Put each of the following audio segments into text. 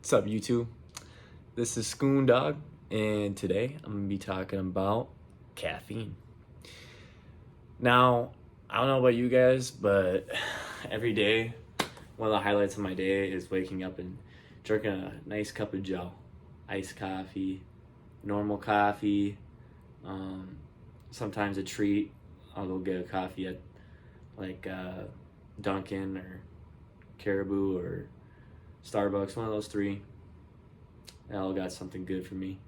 What's up, YouTube? This is Scoon Dog, and today I'm gonna be talking about caffeine. Now, I don't know about you guys, but every day, one of the highlights of my day is waking up and drinking a nice cup of Joe, iced coffee, normal coffee. Sometimes a treat. I'll go get a coffee at like Dunkin' or Caribou or Starbucks, one of those three. They all got something good for me.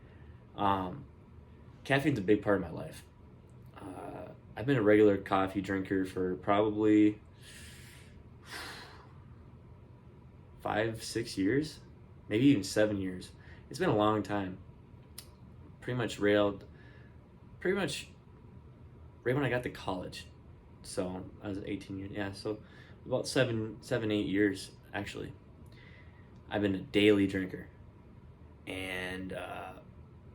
Caffeine's a big part of my life. I've been a regular coffee drinker for probably 5, 6 years, maybe even 7 years. It's been a long time. Pretty much right when I got to college. So I was 18 years. Yeah, so about 8 years actually. I've been a daily drinker, and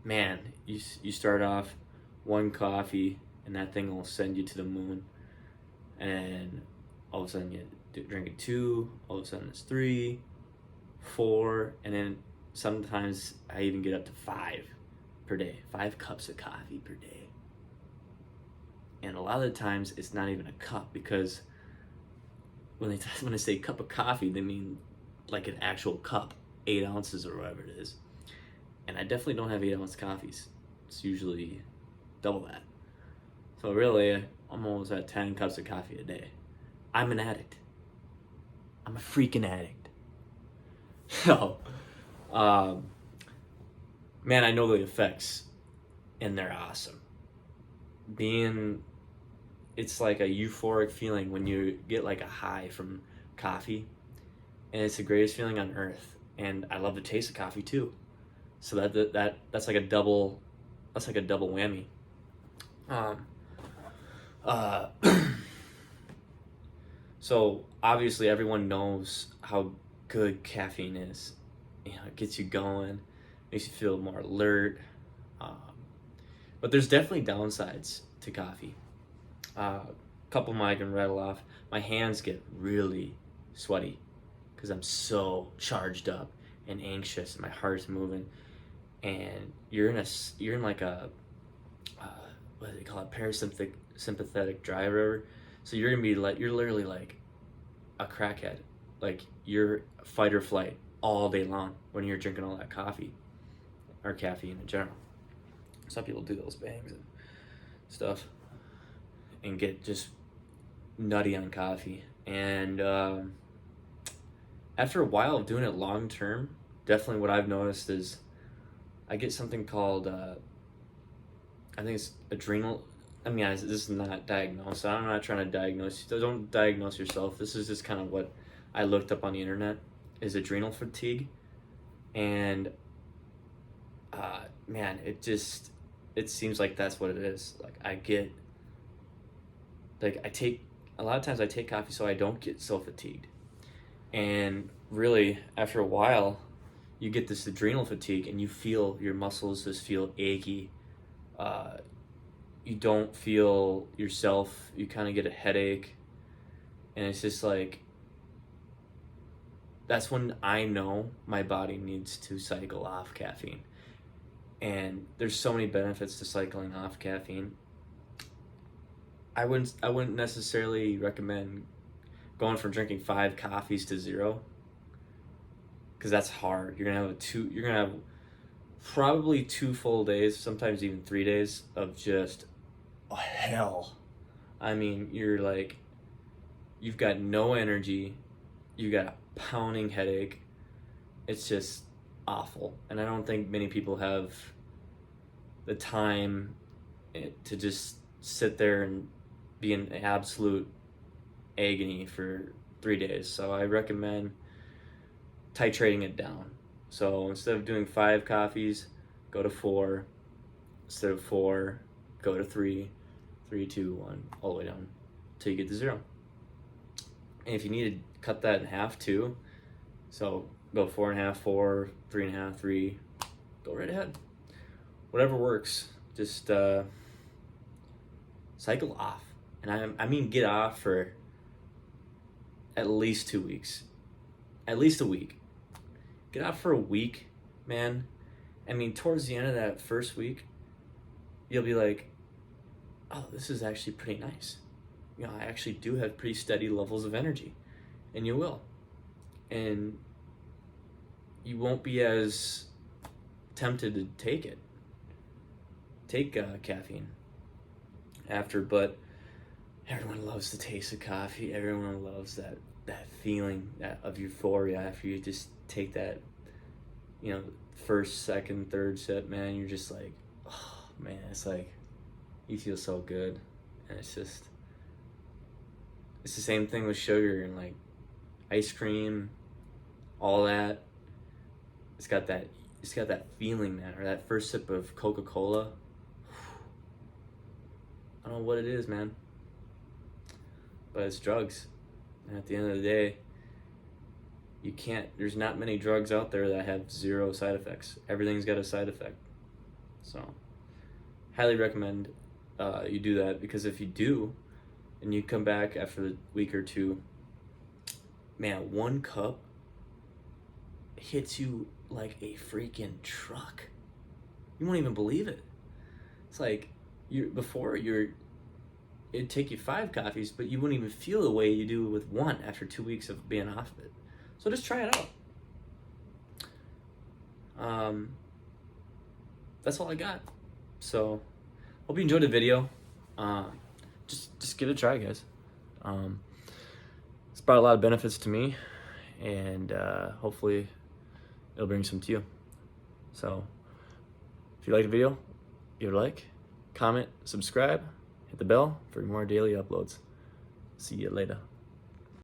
man, you start off one coffee, and that thing will send you to the moon, and all of a sudden you drink it two, all of a sudden it's three, four, and then sometimes I even get up to 5 per day, 5 cups of coffee per day. And a lot of the times it's not even a cup, because when they say cup of coffee, they mean like an actual cup, 8 ounces or whatever it is. And I definitely don't have 8-ounce coffees. It's usually double that. So really, I'm almost at 10 cups of coffee a day. I'm an addict. I'm a freaking addict. So, man, I know the effects, and they're awesome. It's like a euphoric feeling when you get like a high from coffee, and it's the greatest feeling on earth. And I love the taste of coffee too. So that's like a double whammy. So obviously everyone knows how good caffeine is. You know, it gets you going, makes you feel more alert. But there's definitely downsides to coffee. A couple of them I can rattle off. My hands get really sweaty because I'm so charged up and anxious, and my heart's moving. And you're in like a what do they call it, parasympathetic drive or whatever. So you're literally like a crackhead, like you're fight or flight all day long when you're drinking all that coffee or caffeine in general. Some people do those bangs and stuff and get just nutty on coffee. And after a while of doing it long term, definitely what I've noticed is I get something called I think it's adrenal. I mean, this is not diagnosed. I'm not trying to diagnose you. Don't diagnose yourself. This is just kind of what I looked up on the internet, is adrenal fatigue. And man, it seems like that's what it is. Like a lot of times I take coffee so I don't get so fatigued. And really, after a while, you get this adrenal fatigue, and you feel your muscles just feel achy. You don't feel yourself. You kind of get a headache, and it's just like, that's when I know my body needs to cycle off caffeine. And there's so many benefits to cycling off caffeine. I wouldn't necessarily recommend going from drinking 5 coffees to 0, because that's hard. You're gonna have probably 2 full days, sometimes even 3 days of just hell. I mean, you've got no energy, you got a pounding headache. It's just awful. And I don't think many people have the time to just sit there and be in absolute agony for 3 days. So I recommend titrating it down. So instead of doing 5 coffees, go to 4. Instead of 4, go to 3, 3, 2, 1, all the way down till you get to 0. And if you need to cut that in half too, so go 4.5, 4, 3.5, 3, go right ahead. Whatever works, just cycle off. And I mean get off for at least 2 weeks, at least a week. get out for a week, man. I mean, towards the end of that first week, you'll be like, oh, this is actually pretty nice. You know, I actually do have pretty steady levels of energy. And you will. And you won't be as tempted to take caffeine after. But everyone loves the taste of coffee. Everyone loves that feeling of euphoria after you just take that, you know, first, second, third sip, man. You're just like, oh man, it's like you feel so good. And it's the same thing with sugar and like ice cream, all that. It's got that feeling, man. Or that first sip of Coca-Cola. I don't know what it is, man, but it's drugs. And at the end of the day, there's not many drugs out there that have zero side effects. Everything's got a side effect. So highly recommend you do that, because if you do and you come back after a week or two, man, 1 cup hits you like a freaking truck. You won't even believe it. It's like it'd take you 5 coffees, but you wouldn't even feel the way you do with 1 after 2 weeks of being off of it. So just try it out. That's all I got. So hope you enjoyed the video. Just give it a try, guys. It's brought a lot of benefits to me, and hopefully it'll bring some to you. So if you like the video, give it a like, comment, subscribe, hit the bell for more daily uploads. See you later.